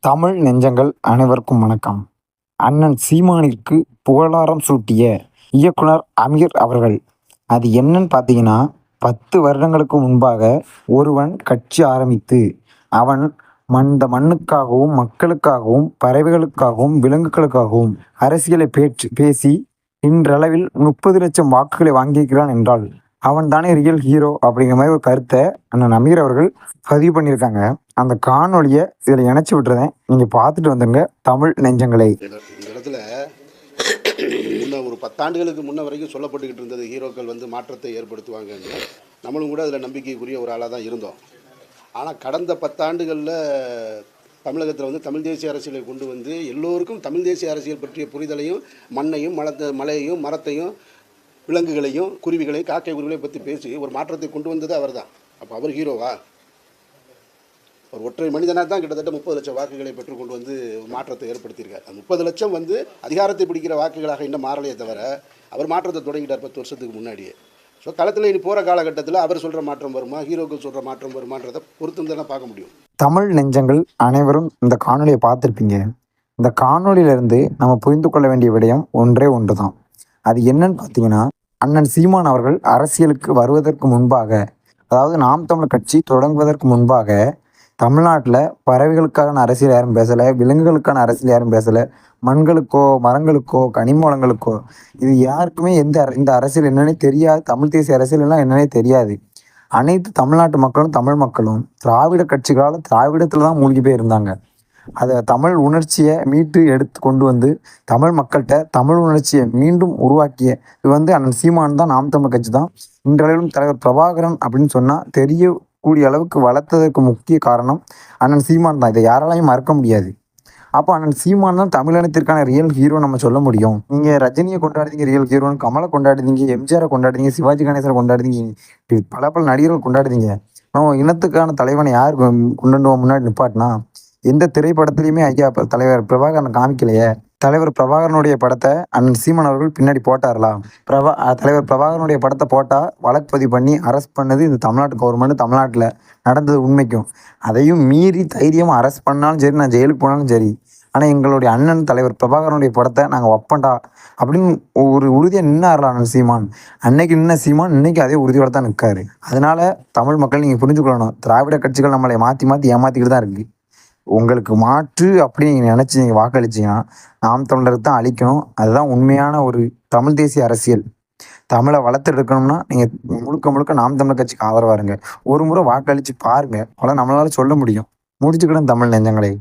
தமிழ் நெஞ்சங்கள் அனைவருக்கும் வணக்கம். அண்ணன் சீமானிற்கு புகழாரம் சூட்டிய இயக்குனர் அமீர் அவர்கள். அது என்னன்னு பார்த்தீங்கன்னா, 10 வருடங்களுக்கு முன்பாக ஒருவன் கட்சி ஆரம்பித்து, அவன் இந்த மண்ணுக்காகவும், மக்களுக்காகவும், பறவைகளுக்காகவும், விலங்குகளுக்காகவும் அரசியலை பேசி இன்றளவில் 30,00,000 வாக்குகளை வாங்கியிருக்கிறான் என்றால், அவன் தானே ரியல் ஹீரோ அப்படிங்கிற மாதிரி ஒரு கருத்தை அண்ணன் அமீர் அவர்கள் பதிவு பண்ணியிருக்காங்க. அந்த காணொலியை இதில் இணைச்சி விட்டுறேன். நீங்கள் பார்த்துட்டு வந்துங்க தமிழ் நெஞ்சங்களை. இந்த இடத்துல ஒரு 10 ஆண்டுகளுக்கு முன்ன வரைக்கும் சொல்லப்பட்டுக்கிட்டு இருந்தது ஹீரோக்கள் வந்து மாற்றத்தை ஏற்படுத்துவாங்கன்னு. நம்மளும் கூட அதில் நம்பிக்கைக்குரிய ஒரு ஆளாக தான் இருந்தோம். ஆனால் கடந்த 10 ஆண்டுகளில் தமிழகத்தில் வந்து தமிழ் தேசிய அரசியலை கொண்டு வந்து எல்லோருக்கும் தமிழ் தேசிய அரசியல் பற்றிய புரிதலையும், மண்ணையும் மலையையும் மரத்தையும் விலங்குகளையும் குருவிகளையும் காக்கை குருவிகளையும் பற்றி பேசி ஒரு மாற்றத்தை கொண்டு வந்தது அவர் தான். அப்போ அவர் ஹீரோவா? ஒரு ஒற்றை மனிதனாக தான் கிட்டத்தட்ட 30,00,000 வாக்குகளை பெற்றுக்கொண்டு வந்து மாற்றத்தை ஏற்படுத்தியிருக்கார். அந்த 30,00,000 வந்து அதிகாரத்தை பிடிக்கிற வாக்குகளாக இன்னும் மாறலையே தவிர அவர் மாற்றத்தை தொடங்கிட்டார் 10 வருஷத்துக்கு முன்னாடியே. ஸோ களத்தில் இனி போகிற காலகட்டத்தில் அவர் சொல்கிற மாற்றம் வருமா, ஹீரோக்கள் சொல்கிற மாற்றம் வருமானதை பொறுத்து தானே பார்க்க முடியும். தமிழ் நெஞ்சங்கள் அனைவரும் இந்த காணொலியை பார்த்துருப்பீங்க. இந்த காணொலியிலிருந்து நம்ம புரிந்து கொள்ள வேண்டிய விடயம் ஒன்றே ஒன்று தான். அது என்னன்னு பார்த்தீங்கன்னா, அண்ணன் சீமான் அவர்கள் அரசியலுக்கு வருவதற்கு முன்பாக, அதாவது நாம் தமிழர் கட்சி தொடங்குவதற்கு முன்பாக, தமிழ்நாட்டில் பறவைகளுக்கான அரசியல் யாரும் பேசலை, விலங்குகளுக்கான அரசியல் யாரும் பேசலை, மண்களுக்கோ மரங்களுக்கோ கனிம வளங்களுக்கோ இது யாருக்குமே இந்த அரசியல் என்னன்னே தெரியாது. தமிழ் தேசிய அரசியல் எல்லாம் என்னன்னே தெரியாது. அனைத்து தமிழ்நாட்டு மக்களும் தமிழ் மக்களும் திராவிட கட்சிகளால் திராவிடத்தில் தான் மூழ்கி போய் இருந்தாங்க. அதை தமிழ் உணர்ச்சியை மீட்டு எடுத்து கொண்டு வந்து தமிழ் மக்கள்கிட்ட தமிழ் உணர்ச்சியை மீண்டும் உருவாக்கிய இது வந்து அண்ணன் சீமான் தான். நாம் தமிழ் கட்சி தான். இன்றளவிலும் தலைவர் பிரபாகரன் அப்படின்னு சொன்னால் தெரியக்கூடிய அளவுக்கு வளர்த்ததற்கு முக்கிய காரணம் அண்ணன் சீமான் தான். இதை யாராலையும் மறக்க முடியாது. அப்போ அண்ணன் சீமான் தான் தமிழினத்திற்கான ரியல் ஹீரோ நம்ம சொல்ல முடியும். நீங்கள் ரஜினியை கொண்டாடுறீங்க ரியல் ஹீரோன்னு, கமலை கொண்டாடுறீங்க, எம்ஜிஆரை கொண்டாடுறீங்க, சிவாஜி கணேசரை கொண்டாடுறீங்க, பல நடிகர்கள் கொண்டாடுறீங்க. நம்ம இனத்துக்கான தலைவனை யார் கொண்டு முன்னாடி நிப்பாட்டினா? எந்த திரைப்படத்துலையுமே ஐயா தலைவர் பிரபாகரன் காமிக்கலையே. தலைவர் பிரபாகரனுடைய படத்தை அண்ணன் சீமான் அவர்கள் பின்னாடி போட்டார்களா? தலைவர் பிரபாகரனுடைய படத்தை போட்டால் வழக்கு பதிவு பண்ணி அரெஸ்ட் பண்ணது இந்த தமிழ்நாட்டு கவர்மெண்ட் தமிழ்நாட்டில் நடந்தது உண்மைக்கும். அதையும் மீறி தைரியமாக அரெஸ்ட் பண்ணாலும் சரி, நான் ஜெயிலுக்கு போனாலும் சரி, ஆனால் எங்களுடைய அண்ணன் தலைவர் பிரபாகரனுடைய படத்தை நாங்கள் வைப்பண்டா அப்படின்னு ஒரு உறுதியாக நின்னார்ல அண்ணன் சீமான். அன்னைக்கு நின்ன சீமான் இன்னைக்கு அதே உறுதியோடு தான் நிற்காரு. அதனால தமிழ் மக்கள் நீங்கள் புரிஞ்சுக்கொள்ளணும், திராவிட கட்சிகள் நம்மளை மாற்றி ஏமாற்றிக்கிட்டு தான் இருக்குது. உங்களுக்கு மாற்று அப்படி நீங்கள் நினச்சி நீங்கள் வாக்களிச்சிங்கன்னா நாம் தமிழருக்கு தான் அழிக்கணும். அதுதான் உண்மையான ஒரு தமிழ் தேசிய அரசியல். தமிழை வளர்த்து எடுக்கணும்னா நீங்கள் முழுக்க நாம் தமிழர் கட்சிக்கு ஆதரவாருங்க. ஒரு முறை வாக்களித்து பாருங்கள், அவ்வளோ நம்மளால சொல்ல முடியும். முடிச்சுக்கிடும் தமிழ் நெஞ்சங்களை.